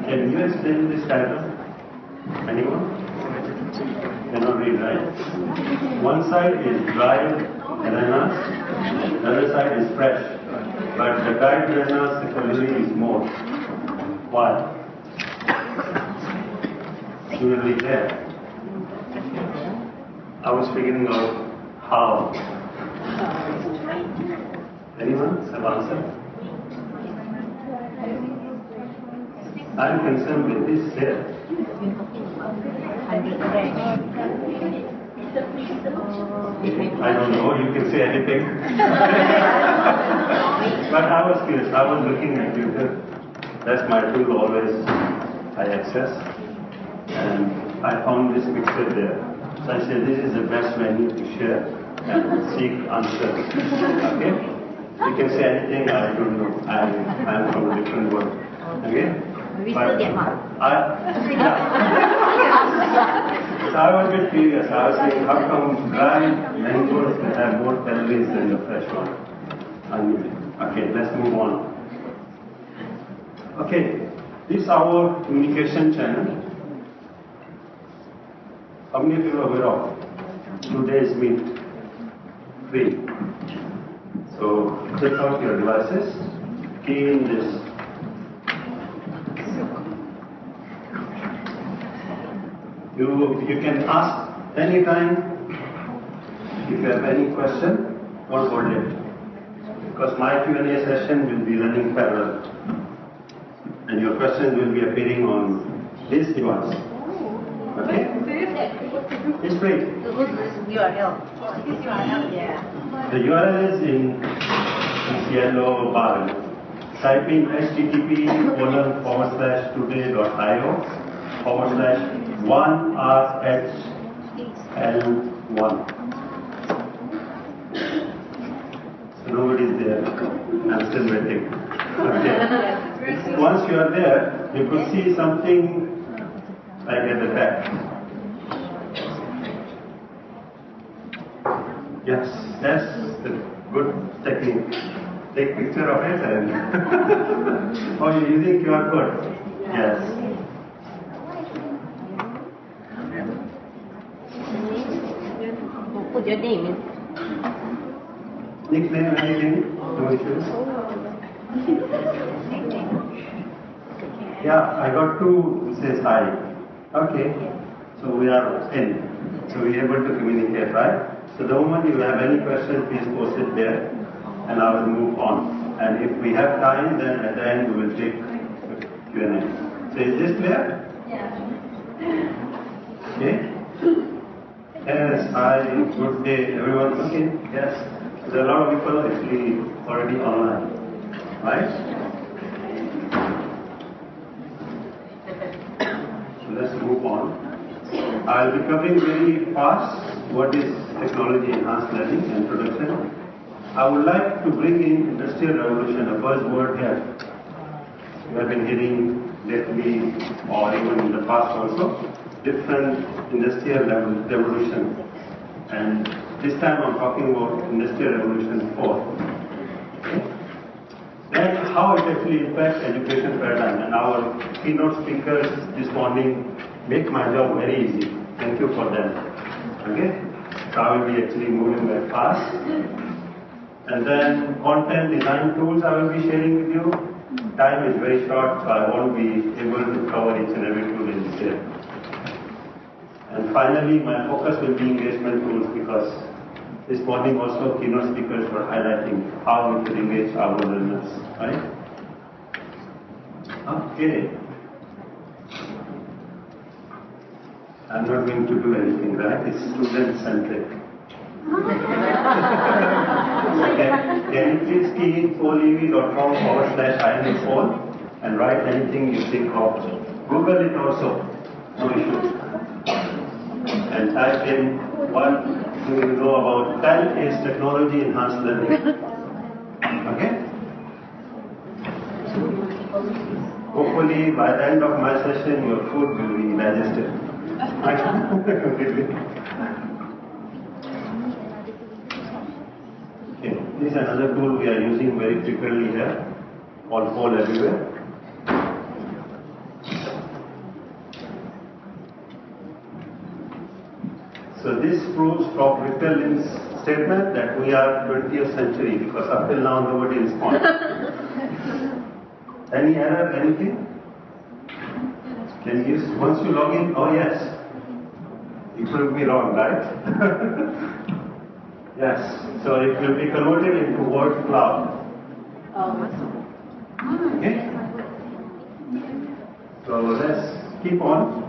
Can you explain this diagram? Anyone? Cannot read, right? One side is dried bananas, the other side is fresh. But the dried bananas, the calorie is more. Why? You will be there. I was figuring out how. Anyone have answer? I'm concerned with this here. I don't know, you can say anything. But I was curious, I was looking at Twitter. That's my tool always I access. And I found this picture there. So I said, this is the best venue to share and seek answers. Okay? You can say anything, I don't know. I'm from a different world. Okay? But so I was a bit curious. I was saying, how come dried mangoes can have more calories than the fresh one? Okay, let's move on. Okay, this is our communication channel. How many of you are aware of today's meet? Free. So take out your devices, key in this. You can ask anytime if you have any question or hold it. Because my Q&A session will be running parallel. And your questions will be appearing on this device. Okay? It's free. URL. The URL is in this yellow bar. Type in http://today.io/1rhl1. So nobody is there. I'm still waiting. Okay. Once you are there, you could see something like at the back. Yes, that's a good technique. Take picture of it and oh, you're using QR code? Yes. Put your name in. Nickname, anything? No issues? Yeah, I got two who says hi. Okay. So we are in. So we are able to communicate, right? So the moment you have any question, please post it there and I will move on. And if we have time, then at the end we will take Q&A. So is this clear? Yeah. Okay. Yes, hi, good day, everyone. Okay, yes. There are a lot of people actually already online, right? So let's move on. I'll be covering very fast what is technology enhanced learning introduction. I would like to bring in industrial revolution, a buzzword here. We have been hearing lately or even in the past also, different industrial revolution. And this time I'm talking about industrial revolution 4. Okay? Then how it actually impacts education paradigm. And our keynote speakers this morning make my job very easy. Thank you for them. Okay? So I will be actually moving very fast. And then content design tools I will be sharing with you. Time is very short, so I won't be able to cover each and every tool in detail. And finally, my focus will be engagement tools because this morning also keynote speakers were highlighting how we can engage our learners, right? Okay. I'm not going to do anything, right? It's student-centric. Can you please key in polev.com/INFall and write anything you think of. Google it also, no issues. And type in what do you know about TEL is technology enhanced learning. Okay? Hopefully by the end of my session your food will be digested. Completely. Okay, this is another tool we are using very frequently here, called Poll Everywhere. So this proves Dr. Ritterlin's statement that we are 20th century because up till now nobody responded. Any error, anything? Can you, once you log in, oh yes, you could be wrong, right? Yes, so it will be converted into word cloud. Okay? So let's keep on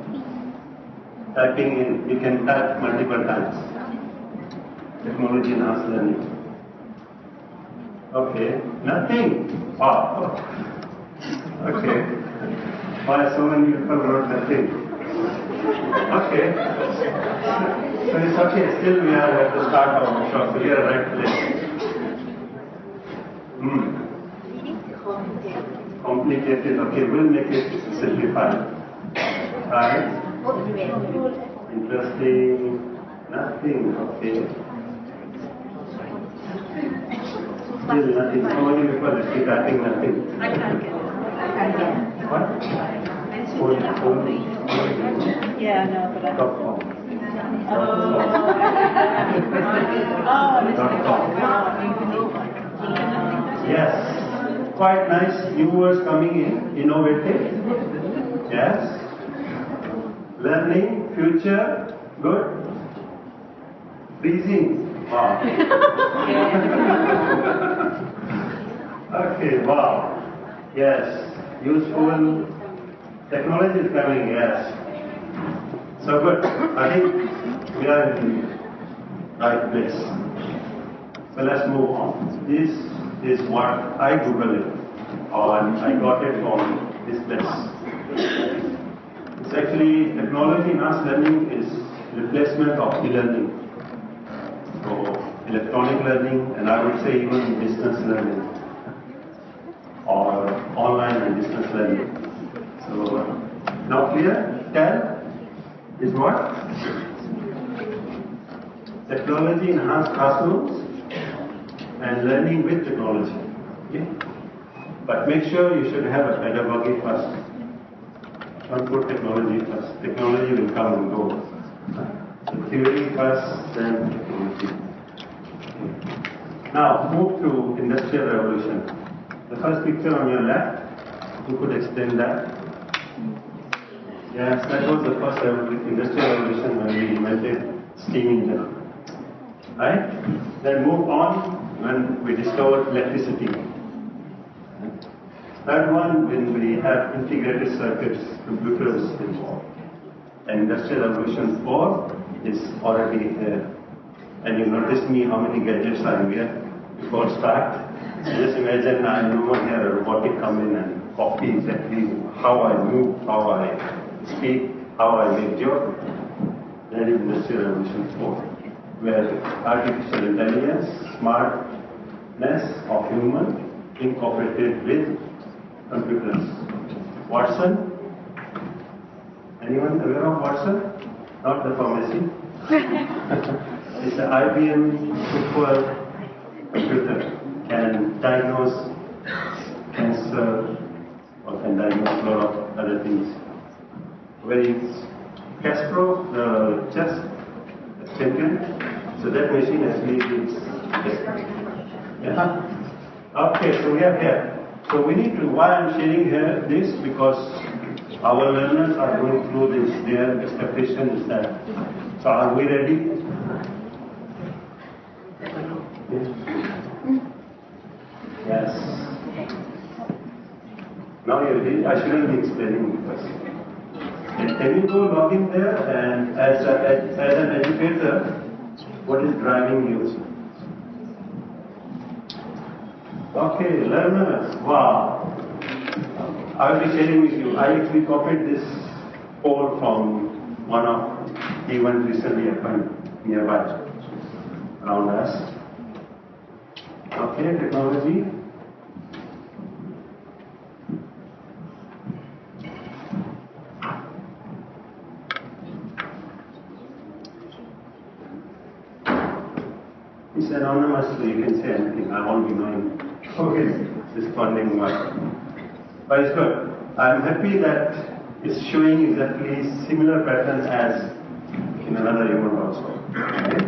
typing in. You can type multiple times. Technology enhanced learning. Okay, nothing. Wow. Okay. Why so many people wrote nothing? Okay. So it's okay. Still we are at the start of the workshop. So we are right place. Complicated. Okay, we'll make it simplified. Right? Interesting. Nothing. Okay. Still nothing. So many people are still typing nothing. I can't get it. I can't get it. What? Yeah, no, but I Yes. Quite nice new words coming in. Innovative. Yes. Learning. Future. Good. Freezing. Wow. Okay. Wow. Yes. Useful. Technology is coming. Yes. So good. I think we are in the right place. So let's move on. This is what I Googled it, and I got it from this place. It's actually technology enhanced learning is replacement of e-learning. So electronic learning, and I would say even distance learning or online and distance learning. So now clear? TEL is what? Technology enhanced classrooms and learning with technology. Okay? But make sure you should have a pedagogy first. Don't put technology first. Technology will come and go. So theory first, then technology. Now move to Industrial Revolution. The first picture on your left, who could explain that? Yes, that was the first Industrial Revolution when we invented steam engine. Right? Then move on when we discovered electricity. Third one, when we have integrated circuits, computers involved. And Industrial Revolution 4 is already there. And you notice me how many gadgets are here before start. Just imagine I no one here a robotic come in and copy exactly how I move, how I speak, how I make joke. That is Industrial Revolution 4, where artificial intelligence, smartness of human incorporated with computers. Watson? Anyone aware of Watson? Not the pharmacy. It's an IBM super computer. Can diagnose cancer or can diagnose a lot of other things. Very Kasparov, the chess champion, so that machine actually is yeah. Okay, so we are here. So we need to, why I'm sharing here this, because our learners are going through this, their expectation is that. So are we ready? Yes. Now you're ready. I shouldn't be explaining because. Can you go log in there, and as an educator, what is driving you? Okay, learners, wow. I will be sharing with you. I actually copied this poll from one of the events recently happened nearby around us. Okay, technology. It's anonymous, so you can say anything. I won't be knowing who is responding what. But it's good. I'm happy that it's showing exactly similar pattern as in another event also. Okay?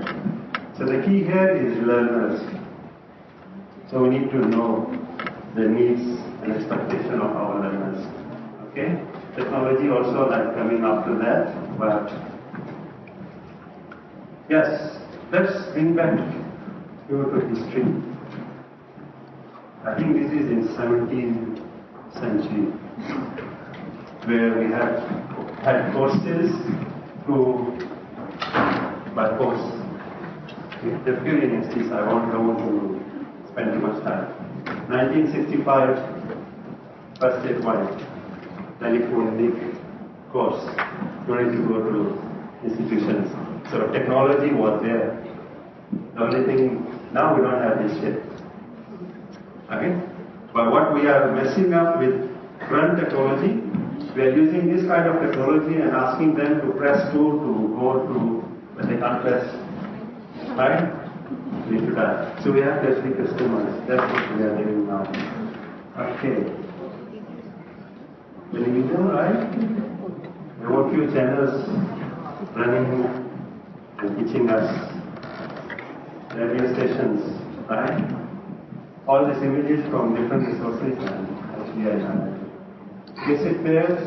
So the key here is learners. So we need to know the needs and expectation of our learners. Okay? Technology also like coming after that, but yes, let's bring back to history. I think this is in 17th century, where we had courses by course. With the few universities, I won't go to spend too much time. 1965, first statewide telephonic course. You need to go to institutions. So technology was there. The only thing, now we don't have this yet. Okay? But what we are messing up with current technology, we are using this kind of technology and asking them to press 2 to go to, but they can't press. Right? We need to die. So we have to actually customize. That's what we are doing now. Okay. Television, right? There were a few channels running and teaching us. Radio stations, right? All these images from different resources and actually I have cassette players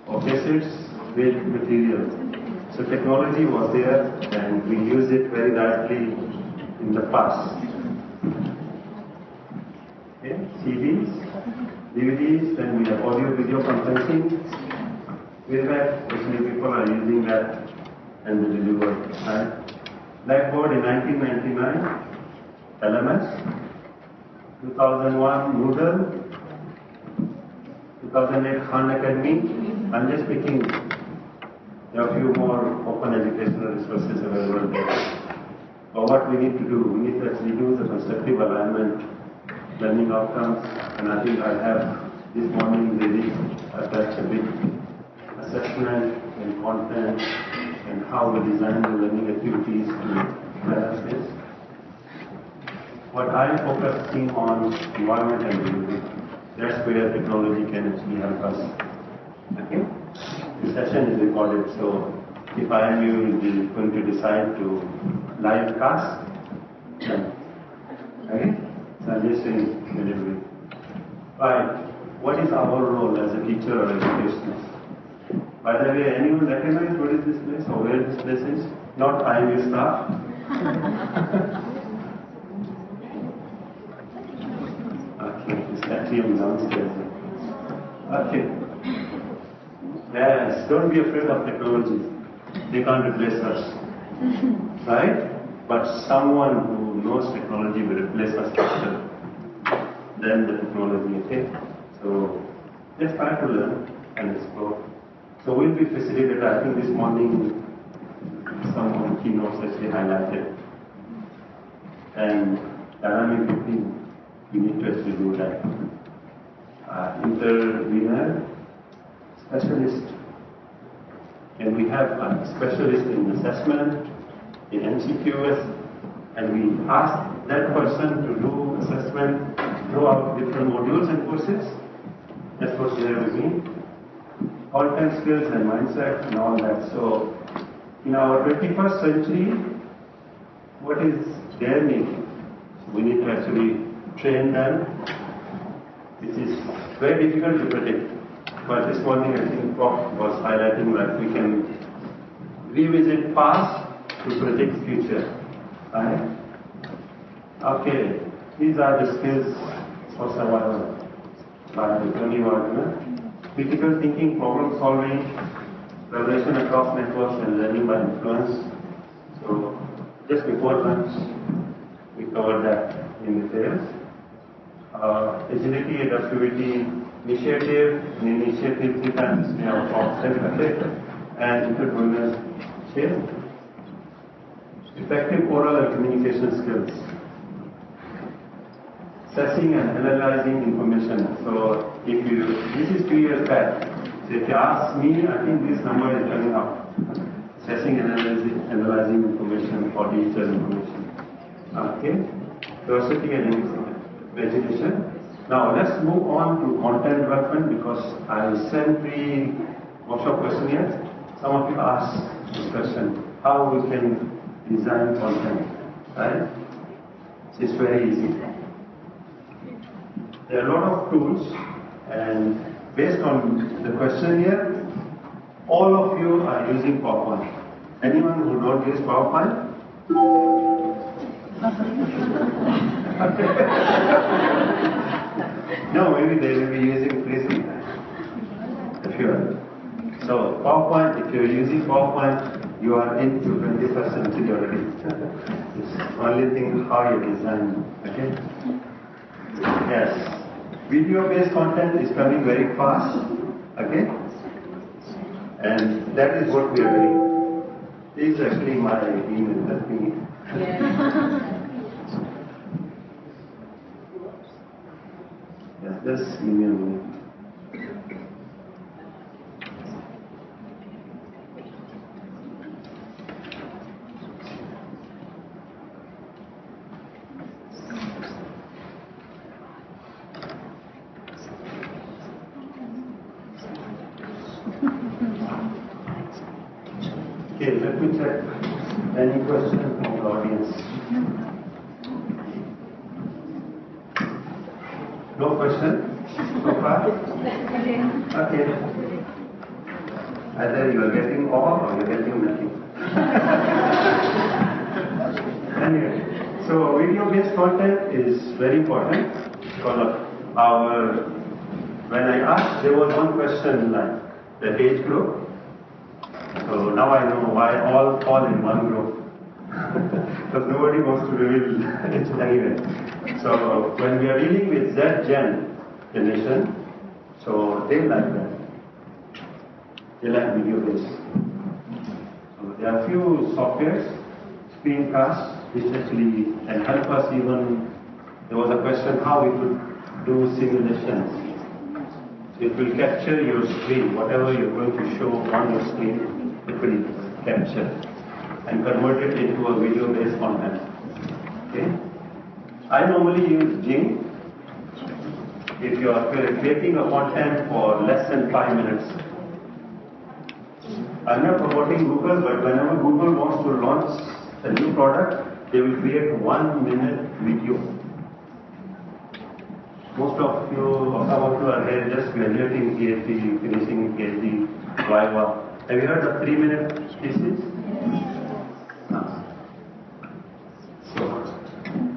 or cassettes with material. So technology was there and we used it very rightly in the past. Okay? CDs, DVDs, then we have audio video conferencing. Way back, actually people are using that and they deliver. Right? Blackboard in 1999, LMS, 2001 Moodle, 2008 Khan Academy. I'm just picking. There are a few more open educational resources available there. But what we need to do, we need to actually do the constructive alignment, learning outcomes, and I think I have this morning really attached a bit assessment and content and how we design the learning activities to balance this. What I'm focusing on environment and delivery. That's where technology can actually help us. Okay? The session is recorded, so if I am you, will be going to decide to live cast. Okay? So I'm just saying delivery. Right. What is our role as a teacher or educationist? By the way, anyone recognize what is this place or where this place is? Not I am your staff. Okay, it's actually downstairs. Okay. Yes, don't be afraid of technology. They can't replace us. Right? But someone who knows technology will replace us faster than the technology, okay? So just try to learn and explore. So we'll be facilitated. I think this morning some of the keynotes actually highlighted. And dynamic thinking, we need to actually do that. Intervener, specialist. And we have a specialist in assessment, in MCQs, and we ask that person to do assessment throughout different modules and courses. That's what's there with me. Content skills and mindset and all that. So, in our 21st century, what is their need? We need to actually train them. It is very difficult to predict. But this morning, I think Prof was highlighting that we can revisit past to predict future. Right? Okay, these are the skills for survival by Tony Wagner. Critical thinking, problem solving, collaboration across networks, and learning by influence. So, just before lunch, we covered that in details. Agility, adaptability, initiative, three times we have offset, and entrepreneurship. Effective oral and communication skills. Assessing and analyzing information. So this is 2 years back. So if you ask me, I think this number is coming up. Assessing and analyzing information for digital information. Okay? Curiosity and imagination. Now let's move on to content development because I sent the workshop questionnaire. Some of you asked this question, how we can design content, right? It's very easy. There are a lot of tools, and based on the question here, all of you are using PowerPoint. Anyone who don't use PowerPoint? No, maybe they will be using Prezi. If you are. So PowerPoint, if you are using PowerPoint, you are into 21st century already. It's only thing how you design. Okay? Yes. Video-based content is coming very fast. Okay? And that is what we are doing. This is actually my email. Let me. Yeah, just email me. Okay, let me check. Any questions from the audience? No question so far? Okay. Either you are getting all or you are getting nothing. Anyway, so video-based content is very important because of our. When I asked, there was one question like the age group. So now I know why all fall in one group. Because nobody wants to reveal it anyway. So when we are dealing with Z generation, so they like that. They like video based. So there are few softwares, screencasts, which actually can help us even. There was a question how we could do simulations. So it will capture your screen, whatever you're going to show on your screen. It will capture and convert it into a video-based content. Okay. I normally use Jing. If you are creating a content for less than 5 minutes, I'm not promoting Google, but whenever Google wants to launch a new product, they will create 1 minute video. Most of you, or some of you are here just graduating PhD, finishing PhD, Viva. Have you heard of 3-minute thesis? No. So,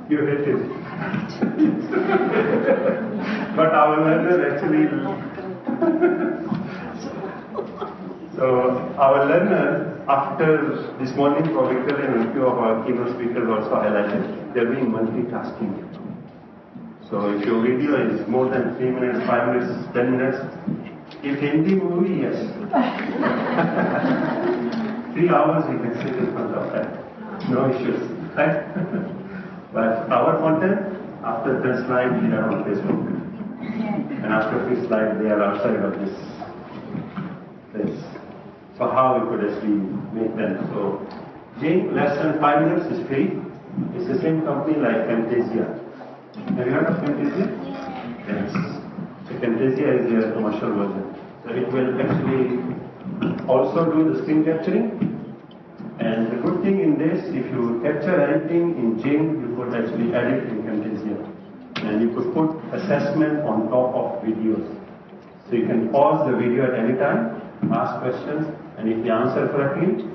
you hate it. But our learner actually. So, our learner, after this morning projector and a few of our keynote speakers also highlighted, they're doing multitasking. So, if your video is more than 3 minutes, 5 minutes, 10 minutes, if Hindi movie, yes. 3 hours you can sit in front of that. No issues. Right? But our content, after 10 slides, we are on Facebook. And after 5 slides, they are outside of this place. So how we could actually make them? So Jing, less than 5 minutes is free. It's the same company like Camtasia. Have you heard of Camtasia? Yes. So Camtasia is their commercial version. So it will actually also do the screen capturing. And the good thing in this, if you capture anything in Jing, you could actually edit in Camtasia. And you could put assessment on top of videos. So you can pause the video at any time, ask questions, and if you answer correctly,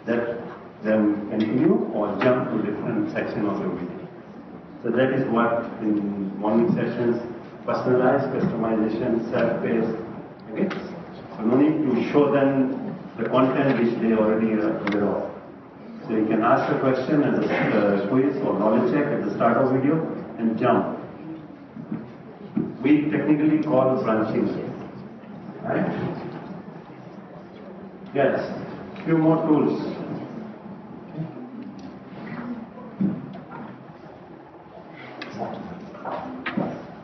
let them continue or jump to different section of the video. So that is what in morning sessions, personalized customization, self-paced. Okay? So no need to show them the content which they already are aware of. So you can ask a question as a quiz or knowledge check at the start of video and jump. We technically call branching. Right? Yes, few more tools.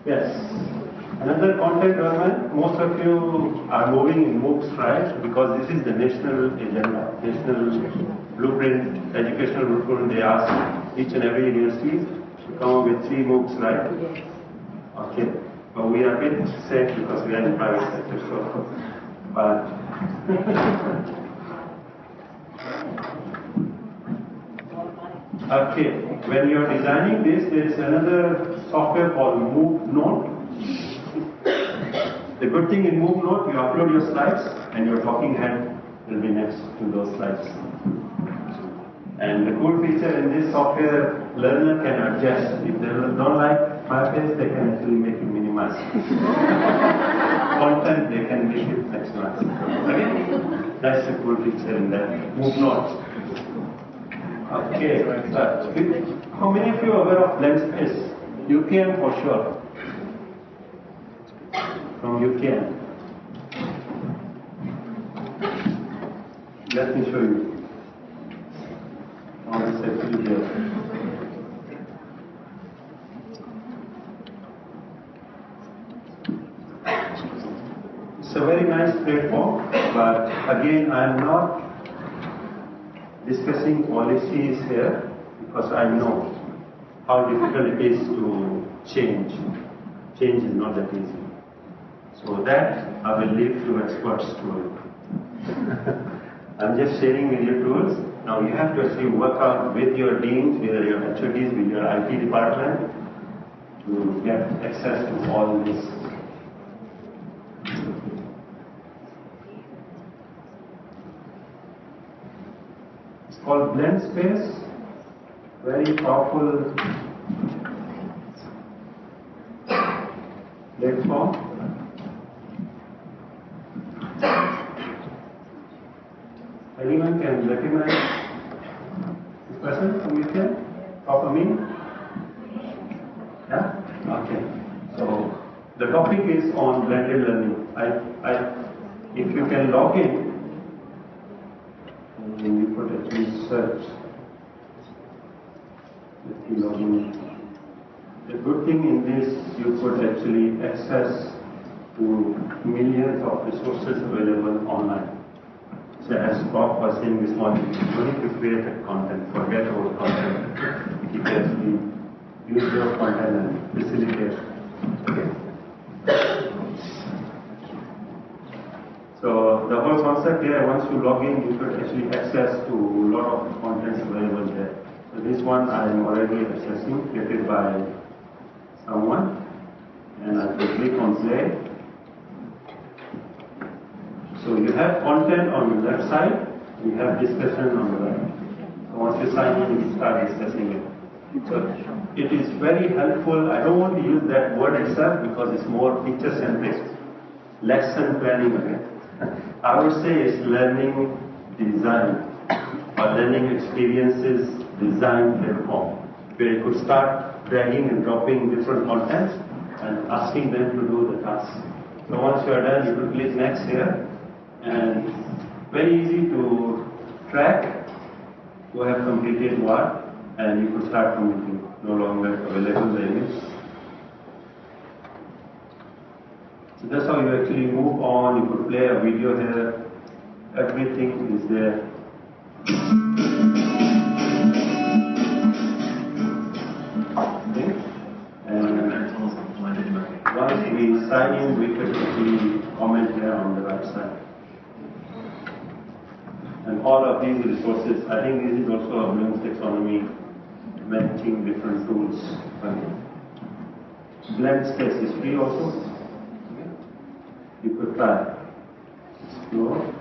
Yes. Another content development, most of you are moving in MOOCs, right? Because this is the national agenda, national blueprint, educational blueprint. They ask each and every university to come up with 3 MOOCs, right? Okay. But we are a bit safe because we are in the private sector, so. But Okay, when you are designing this, there is another software called Move Note. The good thing in Move Note, you upload your slides and your talking head will be next to those slides. And the cool feature in this software, learner can adjust. If they don't like my face, they can actually make it minimize. Content, they can make it maximize. Okay? That's the cool feature in that Move Note. Okay, how many of you are aware of blend space? UKM for sure. From UKM. Let me show you. It's actually there. It's a very nice platform, but again, I am not discussing policies here because I know how difficult it is to change. Change is not that easy. So that I will leave to experts to I'm just sharing with you tools. Now you have to actually work out with your deans, with your HODs, with your IT department to get access to all this. It's called Blend Space, very powerful platform. Anyone can recognize this person from UK? Top Amin? Yeah? Okay. So the topic is on blended learning. If you can log in, and you could actually search. Let me log in. The good thing in this, you could actually access to millions of resources available online. So as Bob was saying this morning, you need to create a content, forget about content. You can actually use your content and facilitate. Okay. So the whole concept here, once you log in, you could actually access to a lot of contents available there. So this one I am already accessing, created by someone, and I can click on play. So you have content on the left side, you have discussion on the right. So once you sign in, you start discussing it. So it is very helpful. I don't want to use that word itself because it's more feature-centric. Lesson planning again. I would say it's learning design or learning experiences design platform, where you could start dragging and dropping different contents and asking them to do the task. So once you are done, you could click next here. And very easy to track who have completed what, and you could start completing. No longer available the image. So that's how you actually move on. You could play a video here. Everything is there. Okay. And once we sign in, we could actually comment here on the right side. And all of these resources, I think this is also a Bloom's taxonomy, matching different tools. Blend space is free also. You could try. Explore.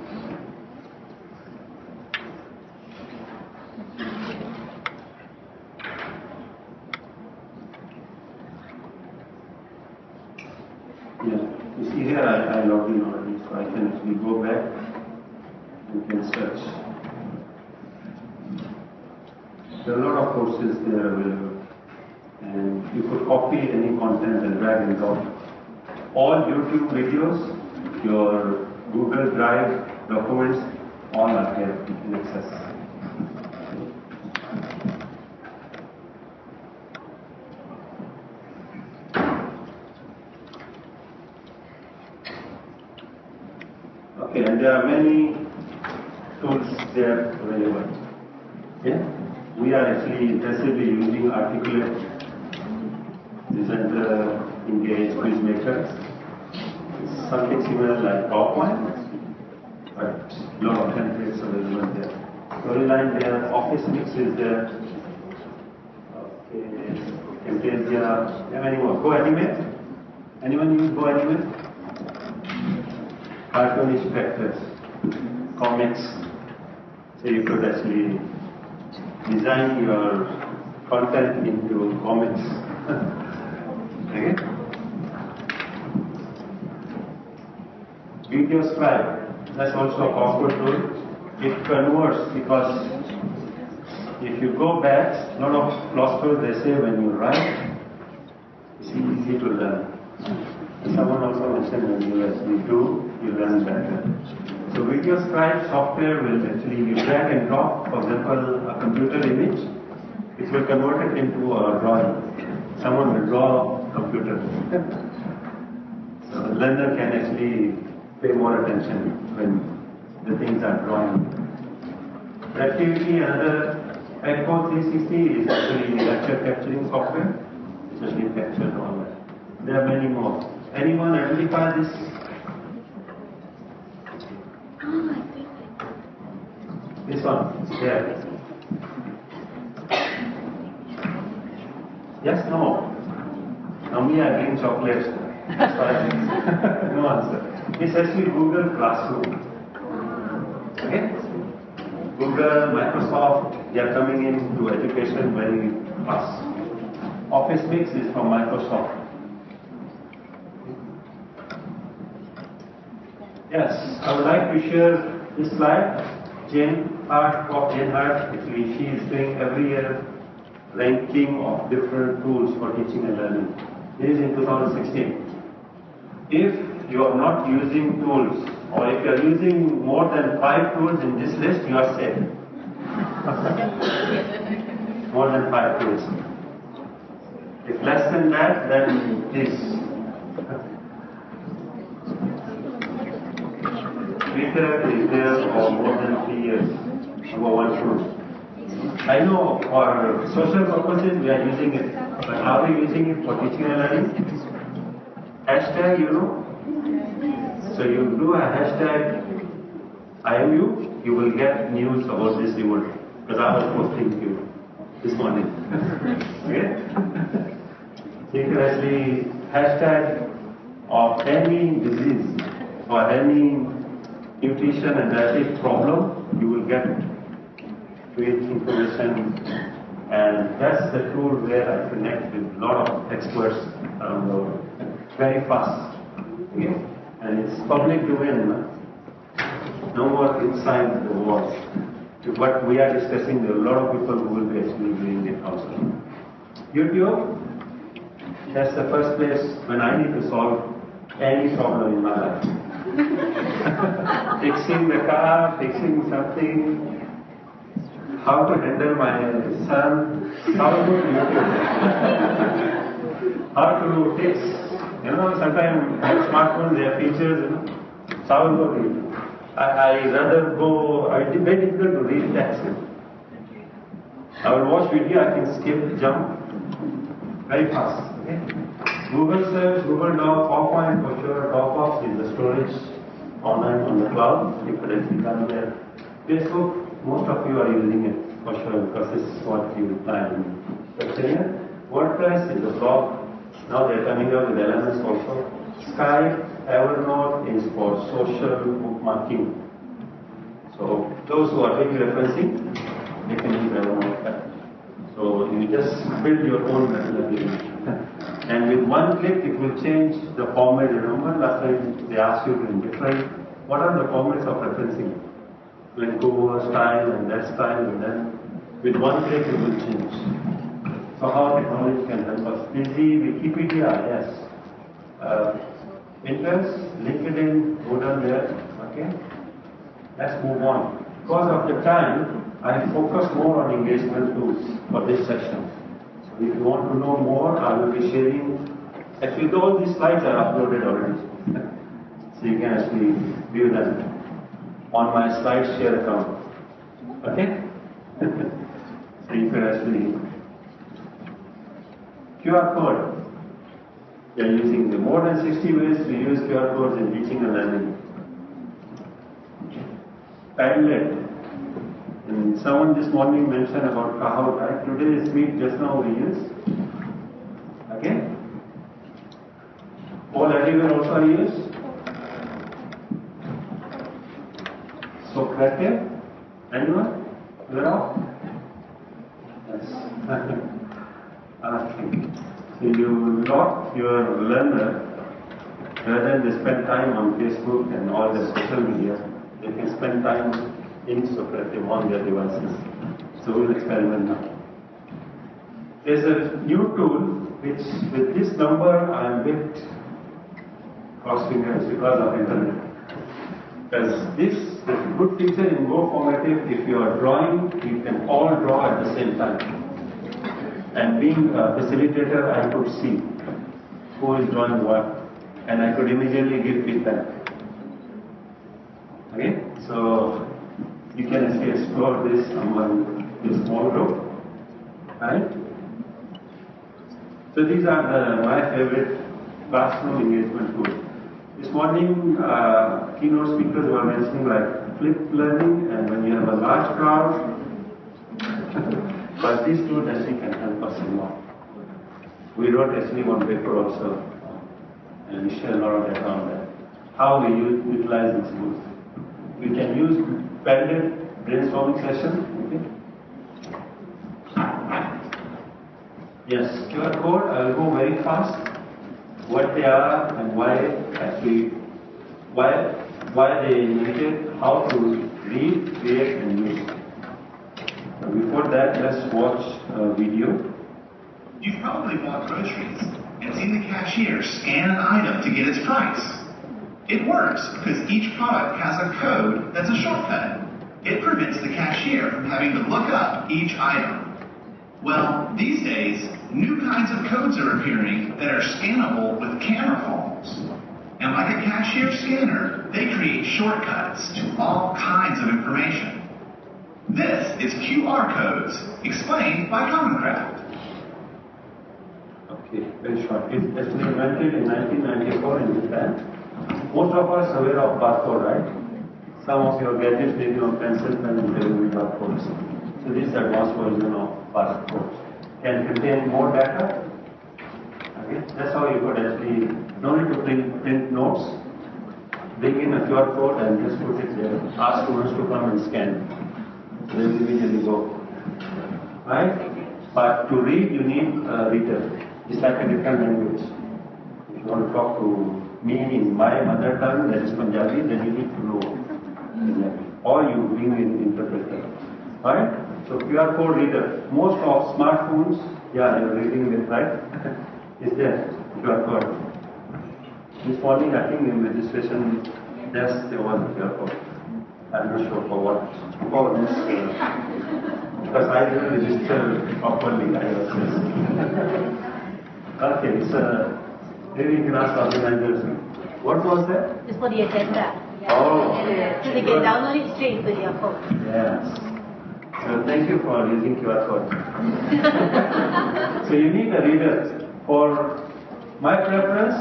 Yeah, you see here I logged in already, so I can actually go back. You can search. There are a lot of courses there available, and you could copy any content and drag and drop. All YouTube videos, your Google Drive documents, all are here in access. Okay, and there are many tools there available. Yeah? We are actually intensively using Articulate, Presenter, Engage, Quizmaker. It's something similar like PowerPoint, but a lot of templates available there. Storyline there, Office Mix is there. Camtasia, and many more. Go Animate? Anyone use Go Animate? Cartoonish vectors, comics. So you could actually design your content into comics. Okay? Video scribe, that's also a powerful tool. It converts because if you go back, a lot of philosophers they say when you write, it's easy to learn. Someone also mentioned when you actually do, you learn better. So video scribe software will actually, you drag and drop, for example, a computer image, it will convert it into a drawing. Someone will draw a computer. So the learner can actually pay more attention when the things are drawn. Productivity, another Echo 360 is actually lecture capturing software, especially captures all that. There are many more. Anyone identify this? This one, there. Yes, no. Now me, I bring chocolates. That's why no answer. It's actually Google Classroom. Okay? Google, Microsoft, they are coming into education very fast. Office Mix is from Microsoft. Yes, I would like to share this slide. Jane Hart, actually she is doing every year ranking of different tools for teaching and learning. This is in 2016. If you are not using tools, or if you are using more than 5 tools in this list, you are safe. More than 5 tools. If less than that, then please. Twitter is there for more than 3 years, over 1 tool. I know for social purposes we are using it, but are we using it for teaching and learning? Hashtag, you know. So you do a hashtag IMU, you will get news about this reward. Because I was posting to you this morning. Okay? You can actually hashtag of any disease or any nutrition and dietary problem, you will get great information. And that's the tool where I connect with a lot of experts around the world. Very fast. Okay? And it's public domain. No more inside the walls. What we are discussing, there are a lot of people who will be actually doing it also. YouTube, that's the first place when I need to solve any problem in my life. Fixing the car, fixing something, how to handle my son, how to do YouTube, how to fix. You know, sometimes smartphones, they have features, you know. So how to do it? I rather go, it's very difficult to read text. I will watch video, I can skip, jump, very fast. Okay? Google search, Google Doc, PowerPoint for sure, Dropbox is the storage online on the cloud, you could actually come there. Facebook, most of you are using it for sure because this is what you plan. WordPress is a blog, now they're coming up with elements also. Skype, Evernote is for social bookmarking. So those who are doing referencing, they can use Evernote. So you just build your own methodology. And with one click, it will change the format. Remember last time they asked you to indicate what are the formats of referencing? Vancouver style and that style, and then with one click it will change. So how technology can help us? Busy, Wikipedia, yes. Pinterest, LinkedIn, go down there. Okay. Let's move on. Because of the time, I focus more on engagement tools for this session. So if you want to know more, I will be sharing. Actually, all these slides are uploaded already. So you can actually view them on my SlideShare account. Okay? So you can actually QR code. We are using the more than 60 ways to use QR codes in teaching and learning. Padlet. And someone this morning mentioned about Kahoot, right? Today's week, just now we use. Okay? All everywhere also are used. Socrates? Anyone? You're off? Yes. Okay. So you lock your learner, rather than they spend time on Facebook and all the social media, they can spend time in Socrates on their devices. So we'll experiment now. There's a new tool which, with this number, I'm a bit cross fingers because of internet. Because this is a good feature in Go formative. If you are drawing, you can all draw at the same time. And being a facilitator, I could see who is drawing what, and I could immediately give feedback. Okay, so you can actually explore this among this small group, right? So these are my favorite classroom engagement tools. This morning, keynote speakers were mentioning like flipped learning, and when you have a large crowd, but these tools actually can help us a lot. We wrote actually one paper also, and we share a lot of data on that. How we utilize these tools. We can use blended brainstorming session. Okay. Yes, QR code, I will go very fast. What they are and why they needed, how to read, create and use. Before that, let's watch a video. You've probably bought groceries and seen the cashier scan an item to get its price. It works because each product has a code that's a shortcut. It prevents the cashier from having to look up each item. Well, these days, new kinds of codes are appearing that are scannable with camera phones. And like a cashier scanner, they create shortcuts to all kinds of information. This is QR codes, explained by Commoncraft. Okay, very short. It was invented in 1994 in Japan. Most of us are aware of barcode, right? Some of your gadgets may be on pencil pen and there will be barcodes. So this is the advanced version of barcodes. Can contain more data. Okay, that's how you could actually, no need to print notes, bring in a QR code and just put it there. Ask students to come and scan. They will immediately go. Right? But to read, you need a reader. It's like a different language. If you want to talk to me in my mother tongue, that is Punjabi, then you need to know Punjabi. Or you bring in interpreter. Right? So QR code reader. Most of smartphones, yeah, you're reading it, right? Is there QR code. This morning, I think in registration desk there was a QR code. I'm not sure for what. For this, because I didn't register properly. I was okay, so maybe you can ask organizers. What was that? It's for the agenda. Oh. So they can download it straight into their phone. Yes. So thank you for using QR code. So you need a reader. For my preference,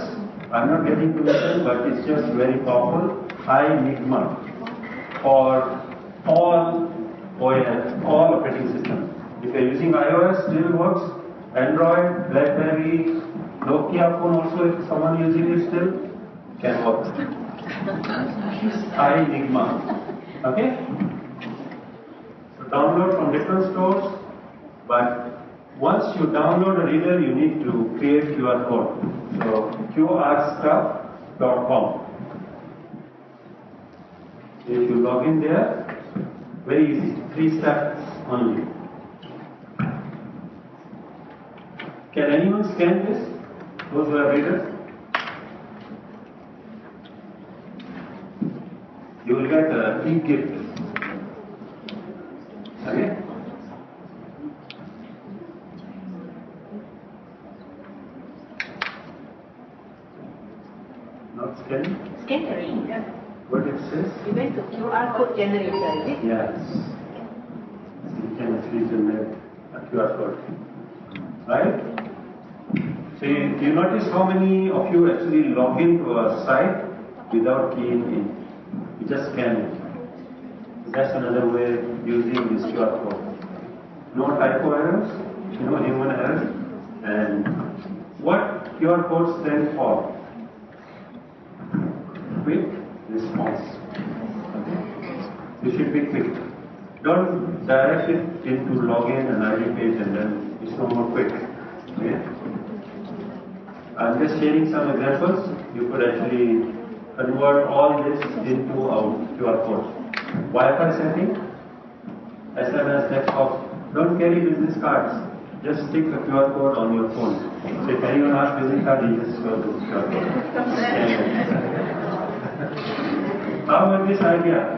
I'm not getting to listen, but it's just very powerful. Enigma for all OS, all operating systems. If you're using iOS, still works. Android, BlackBerry, Nokia phone also, if someone using it still, can work. Enigma. Okay? So download from different stores, but once you download a reader, you need to create QR code. So qrstuff.com. If you log in there, very easy, 3 steps only. Can anyone scan this? Those who are readers? You will get a e-gift. Okay? Not scanning? Scanning. What it says? You went to QR code generator, is it? Yes. You can actually generate a QR code. Right? So you notice how many of you actually log into a site without keying in. You just scan it. That's another way of using this QR code. No typo errors, no human errors, and What QR code stands for? Quick response. Okay? You should be quick. Don't direct it into login and ID page and then it's no more quick. Okay? I'm just sharing some examples. You could actually convert all this into a QR code. Wi-Fi setting, SMS, desktop. Don't carry business cards. Just stick a QR code on your phone. So if anyone asks business card, you just show the QR code. How about this idea?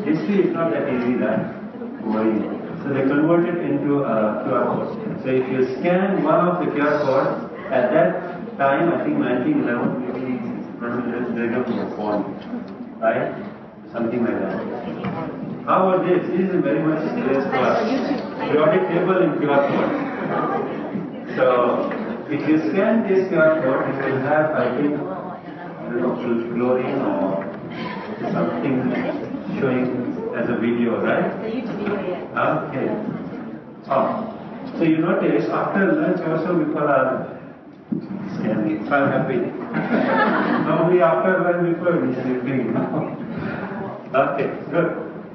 History is not that easy, that worrying. So they convert it into a QR code. So if you scan one of the QR codes, at that time, I think 1911, maybe they don't have phone, right? Something like that. How about this? This is very much serious for us. Periodic table in QR code. So if you scan this QR code, you will have, I think, chlorine or something showing as a video, right? Okay. So you notice after lunch also people are scanning. So I'm happy. Normally after lunch people are sleeping. Okay, good.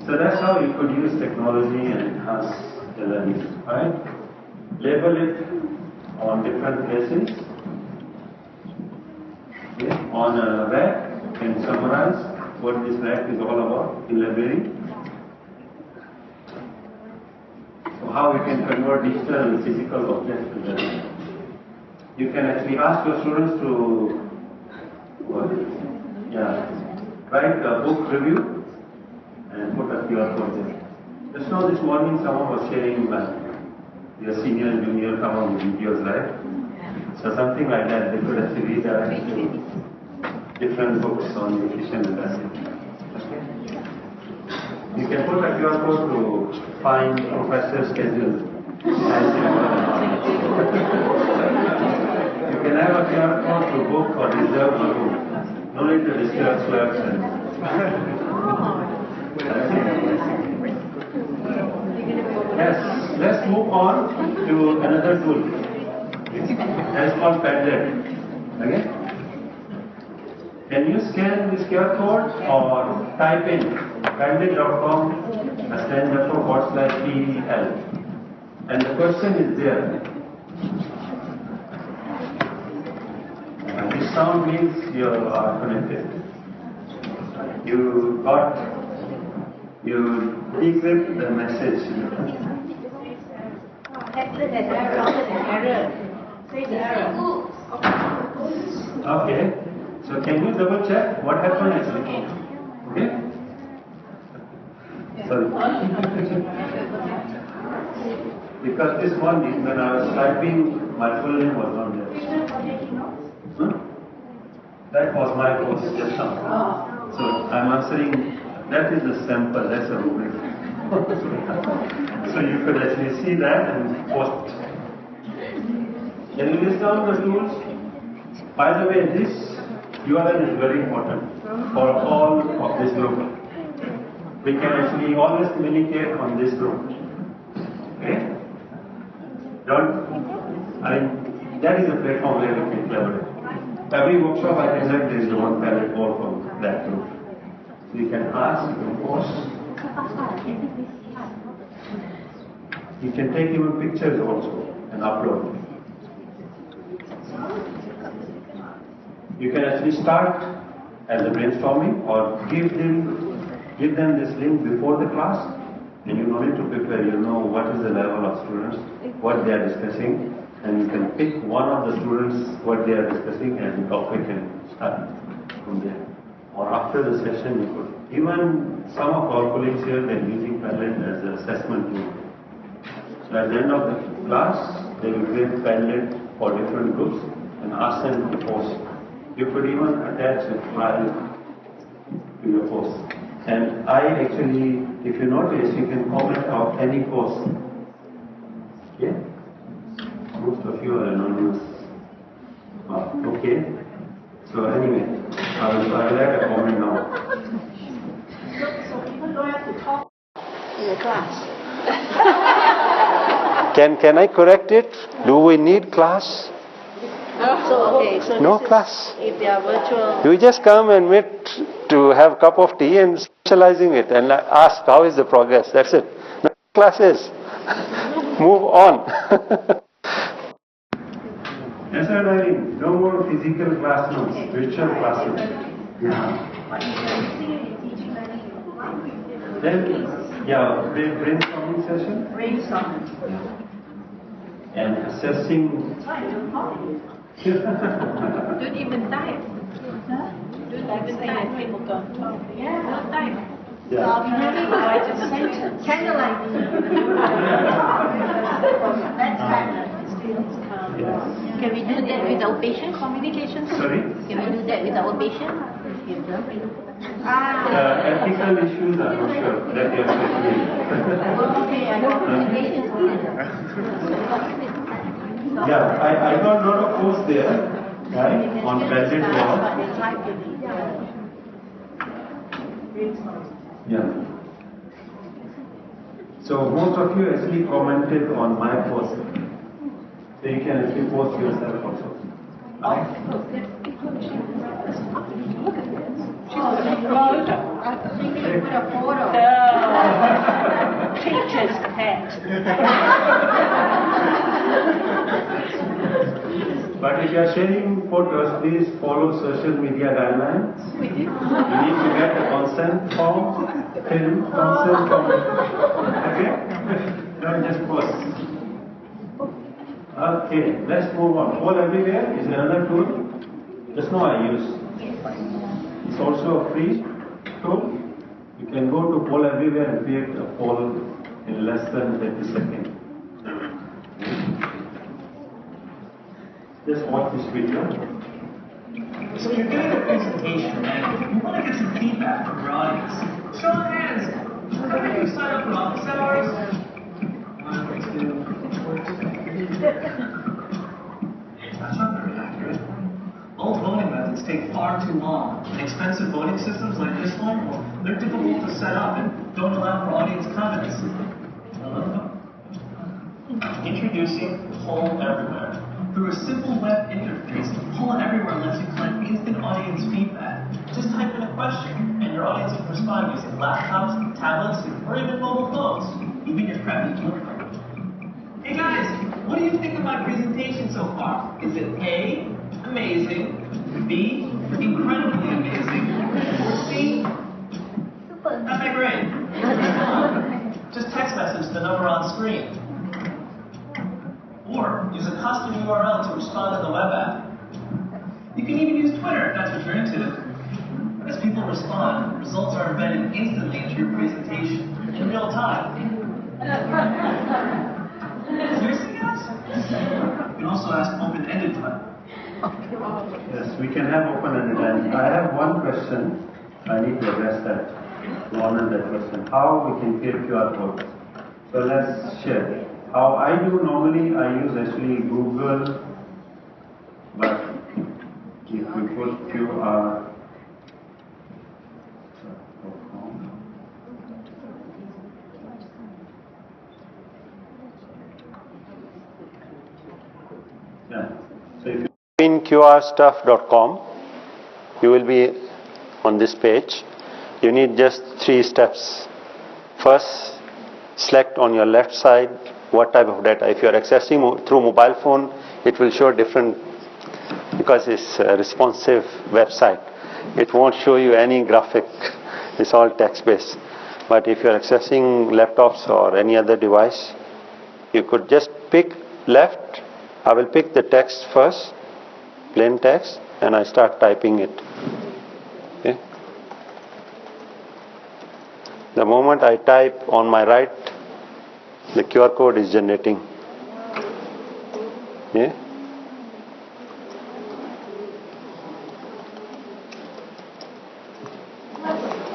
So that's how you could use technology and enhance the learning, right? Label it on different places. Okay. On a rack, you can summarize what this rack is all about in library. So how you can convert digital and physical objects together. You can actually ask your students to write a book review and put a QR code there. Just now this morning someone was sharing their senior and junior come on videos, right? So something like that, they could actually read different books on nutrition and nursing. Okay? You can put a QR code to find professor's schedule. You can have a QR code to book or reserve a room. No need to disturb clerks and yes, let's move on to another tool. That is called Padlet. Okay? Can you scan this QR code or type in padlet.com Hasnain Zafar Baloch TEL? And the question is there. This sound means you are connected. You decrypt the message. Okay. So can you double check what happened actually? Okay. Sorry. Because this morning when I was typing, my full name was on there. That was my post just now. So I'm answering, that is the sample, that's a rubric. So you could actually see that and post. Can you list down the tools? By the way, this URL is very important for all of this group. We can actually always communicate on this group. Okay? That is a platform where we can collaborate. Every workshop I conduct, there is one Padlet board from that group. So you can ask, you can post. You can take even pictures also and upload. You can actually start as a brainstorming or give them this link before the class, and you don't need to prepare. You know what is the level of students, what they are discussing, and you can pick one of the students what they are discussing and topic and start from there. Or after the session, you could. Even some of our colleagues here, they're using Padlet as an assessment tool. So at the end of the class, they will create Padlet for different groups and ask them to post. You could even attach a file to your post. And I actually, if you notice, you can comment on any post. Okay? Most of you are anonymous. Okay. So anyway, I will add a comment now. So people don't have to talk in the class. Can I correct it? Do we need class? So No this is class. if they are virtual. You just come and meet to have a cup of tea and socializing it and ask how is the progress. That's it. No classes. Move on. Yes, sir, darling. No more physical classrooms, virtual classrooms. Yeah. Then, brainstorming session. Brainstorming. And assessing. Don't even type. Don't even type. People don't talk. Yeah, don't type. Yeah. Write a sentence. Candlelight. That's kind of students come. Yes. Can we do that with our patient communication? Sorry? Can we do that with our patient? Ethical issues, I'm not sure that you are Okay, I got communication. Yeah, I got a lot of posts there, right, on budget law. Yeah. So most of you actually commented on my post. So you can actually post yourself also. Teacher's pet. But if you are sharing photos, please follow social media guidelines. You need to get a consent form, film consent form. Okay? Don't just post. Okay, let's move on. Poll Everywhere is another tool. Just now I use. It's also a free tool. You can go to Poll Everywhere and create a poll in less than 30 seconds. Just watch this video. So you're doing a presentation and you want to get some feedback from your audience. Show of hands. How many of you sign up for office hours? 1, 2, 3. That's not very accurate. Old voting methods take far too long. And expensive voting systems like this one, well, they're difficult to set up and don't allow for audience comments. Introducing Poll Everywhere. Through a simple web interface, Poll Everywhere lets you collect instant audience feedback. Just type in a question, and your audience can respond using laptops, tablets, or even mobile phones. Even your crappy keyboard. Hey guys, what do you think of my presentation so far? Is it A, amazing, B, incredibly amazing, or C, not that great? Just text message the number on screen. Or use a custom URL to respond in the web app. You can even use Twitter if that's what you're into. As people respond, results are embedded instantly into your presentation in real time. Seriously, guys? You can also ask open-ended questions. Yes, we can have open-ended. And I have one question. I need to address that. To honor that question. How we can create QR codes? So let's share. How I do normally, I use actually Google, but if you put QR, yeah. So if you In qrstuff.com, you will be on this page. You need just 3 steps. First, select on your left side what type of data. If you are accessing through mobile phone, it will show different, because it's a responsive website. It won't show you any graphic. It's all text based. But if you are accessing laptops or any other device, you could just pick left. I will pick the text first, plain text, and I start typing it. Okay. The moment I type on my right, the QR code is generating. Yeah.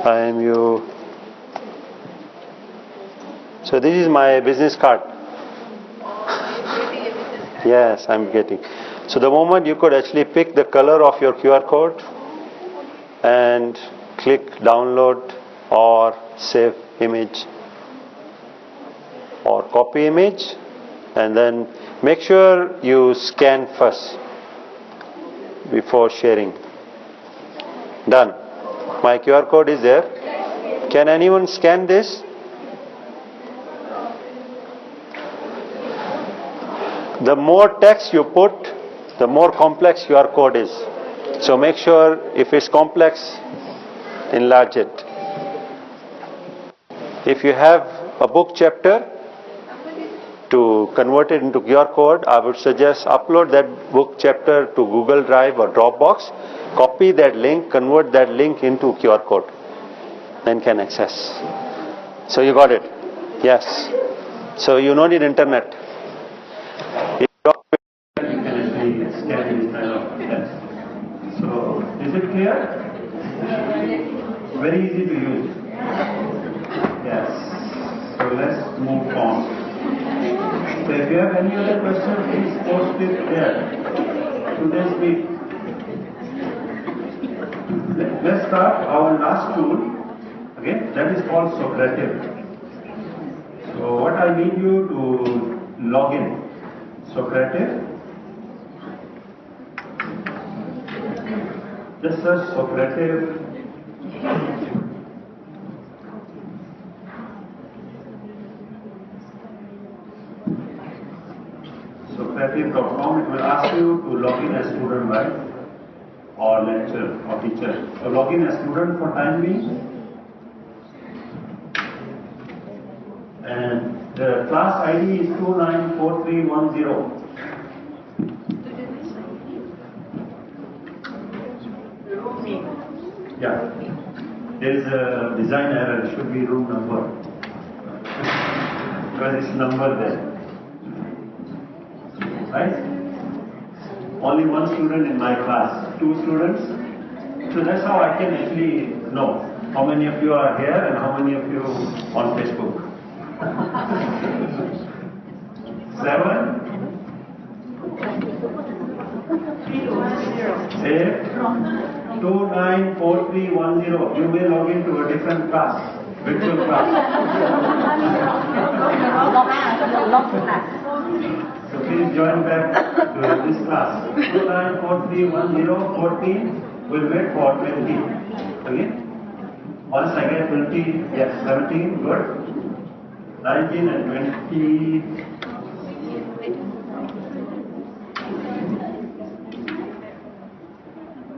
I am you. So this is my business card. Yes, I'm getting. So the moment you could actually pick the color of your QR code and click download or save image or copy image, and then make sure you scan first. before sharing. Done. My QR code is there. Can anyone scan this? The more text you put, the more complex QR code is. So make sure if it's complex, enlarge it. If you have a book chapter, to convert it into QR code, I would suggest upload that book chapter to Google Drive or Dropbox, copy that link, convert that link into QR code, then can access. So you got it? Yes. So you don't need internet. You can actually scan this kind of text. So is it clear? Very easy to use. Yes. So let's move on. So if you have any other question, please post it there. Today's week. Let's start our last tool. Okay, that is called Socrative. So what I need you to log in. Socrative. Just search Socrative. Socrative.com. It will ask you to log in as student, right? Or lecturer or teacher. So log in as student for time being. And the class ID is 294310. Yeah. There is a design error. It should be room number. Because it's number there. Right? Only one student in my class, 2 students. So that's how I can actually know how many of you are here and how many of you on Facebook. 7, 8, 294310. You may log into a different class, virtual class. So please join back to this class. 29431014. We'll wait for 20. Okay? Once I get 20, yes, 17, good. 19 and 20.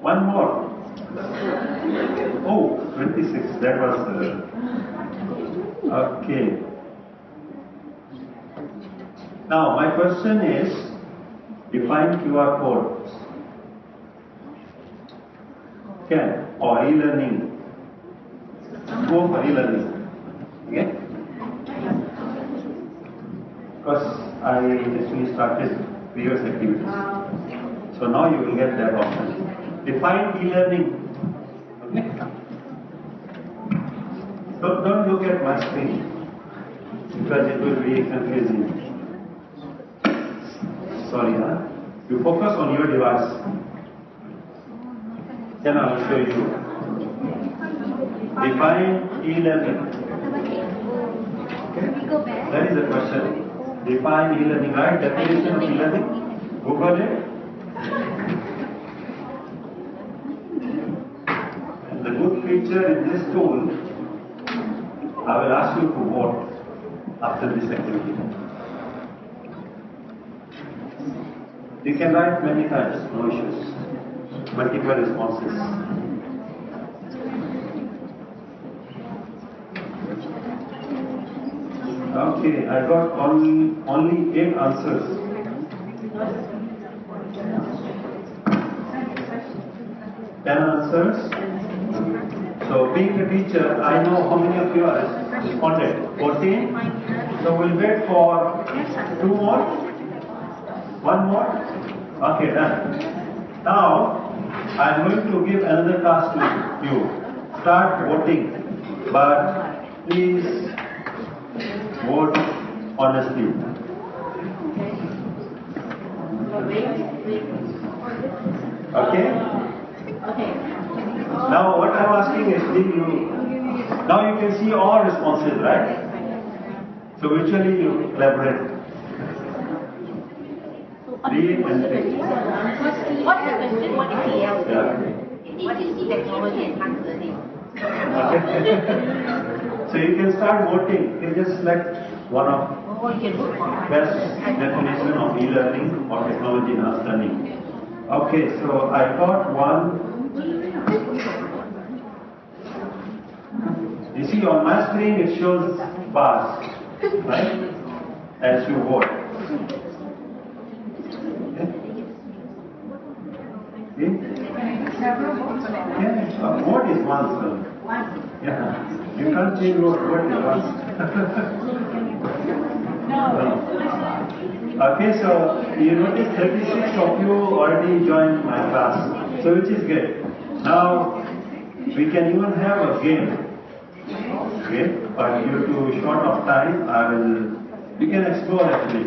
One more. Oh, 26. That was okay. Now my question is, define QR codes. Can or e-learning. Go for e-learning. Okay? Because I actually started previous activities. So now you will get that option. Define e-learning. Okay? So don't look at my screen because it will be confusing. Sorry, huh? You focus on your device. Then I will show you. Define e-learning. Okay? That is the question. Define e-learning, right? Definition of e-learning. Google it. And the good feature in this tool, I will ask you to vote after this activity. You can write many times, no issues. Multiple responses. Okay, I got only 8 answers. 10 answers. So being a teacher, I know how many of you are responded. 14. So we'll wait for 2 more. 1 more. Okay, done. Now I'm going to give another task to you. Start voting, but please vote honestly. Okay? Now what I'm asking is, now you can see all responses, right? So virtually you collaborate. Read and think. What's the question? What is TEL? Yeah. What is technology enhanced learning? Okay. So you can start voting. You just select one of Oh, you can vote for best definition of e-learning or technology enhanced learning. Okay, so I got one. You see on my screen it shows pass, right? As you vote. Okay? Yeah, vote is once. Yeah. You can't change vote is once. Okay, so you notice 36 of you already joined my class, so which is good. Now we can even have a game. Okay, but due to short of time, you can explore actually.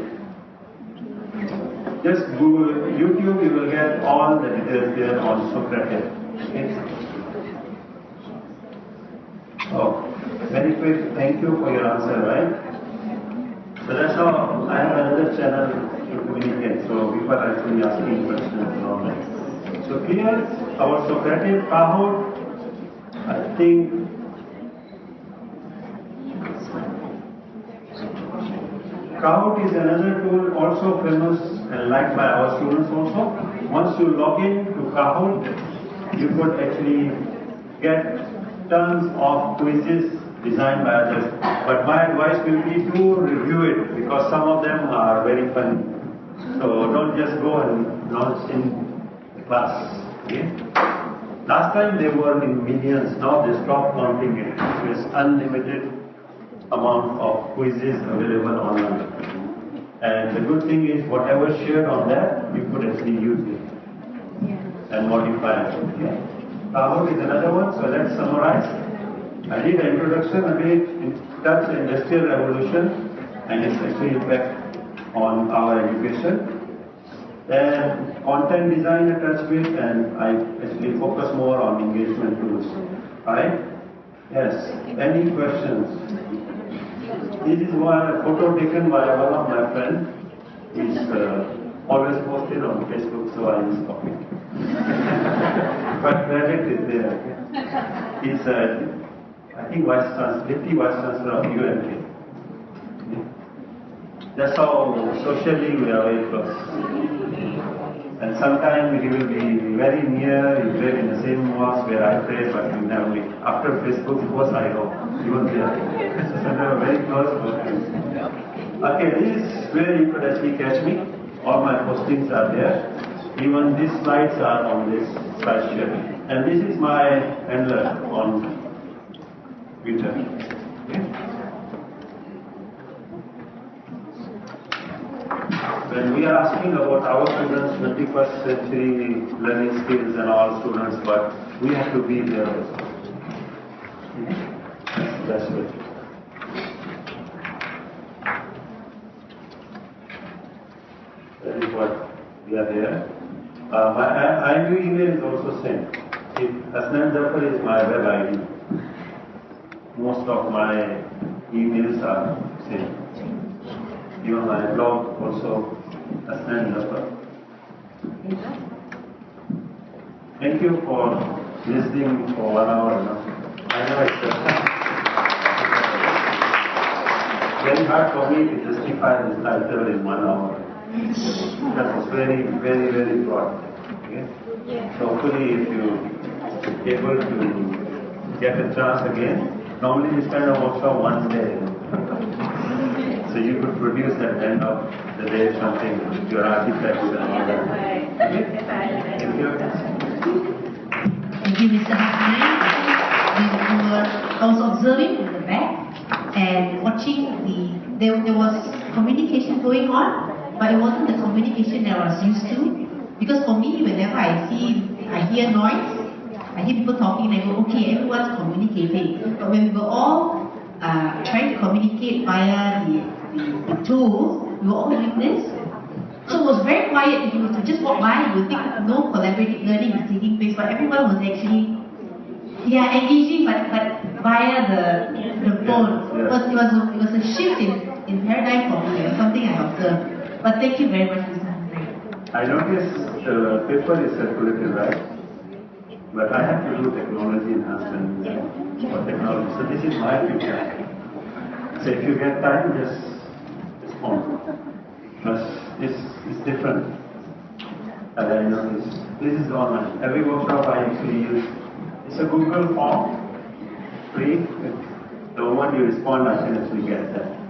Just Google YouTube, you will get all the details there on Socrates. Okay. Oh, very quick, thank you for your answer, right? So that's how I have another channel to communicate, so people are actually asking questions and all that. So clear, our Socrates Kahoot, I think Kahoot is another tool also famous and liked by our students also. Once you log in to Kahoot, you could actually get tons of quizzes designed by others. But my advice will be to review it because some of them are very funny. So don't just go and launch in the class. Okay? Last time they were in millions, now they stopped counting it. There's unlimited amount of quizzes available online. And the good thing is whatever shared on that, you could actually use it and modify it. Okay? Kahoot is another one, so let's summarize. I did an introduction a bit in touch the Industrial Revolution and its actual impact on our education. Then content design I touched with, and I actually focus more on engagement tools. Right? Yes. Any questions? This is one photo taken by one of my friends. He's always posted on Facebook, so I just copied. But credit is there. Okay? He's I think Deputy Vice Chancellor of UNK. That's how socially we are very close. And sometimes he will be very near, he prayed in the same mosque where I pray, but we never meet. After Facebook post, I know he was there. So they were very close. Okay, this is where you could actually catch me. All my postings are there. Even these slides are on this slide share. And this is my handler on Twitter. Okay. When we are asking about our students, 21st century learning skills and all students, but we have to be there also. That's it. That is what we are there. My IMU email is also sent. Hasnain Zafar is my web ID. Most of my emails are sent. Even my blog also, Hasnain Zafar. Thank you for listening for 1 hour. I know it's very hard for me to justify this title in 1 hour. That was very, very, very broad. Okay? So hopefully if you are able to get a chance again, normally this kind of workshop 1 day. So you could produce at the end of the day something with your artifacts and all that. Okay? Thank you. Thank you, Mr. Hasnain. We were also observing from the back and watching there was communication going on, but it wasn't the communication that I was used to. Because for me, whenever I hear noise, I hear people talking and I go, okay, everyone's communicating. But when we were all trying to communicate via the tools, we were all doing this. So it was very quiet. If you were to just walk by, you would think no collaborative learning is taking place, but everyone was actually engaging, but via the phone. It was a shift in paradigm for me. It was something I observed. But thank you very much, Mr. Hasnain. I noticed the paper is circulated right, but I have to do technology enhancement for technology. So this is my feedback. So if you get time, just respond. Because this is different. And I noticed this is online. Every workshop I usually use. It's a Google form, free. The moment you respond, I can actually get that.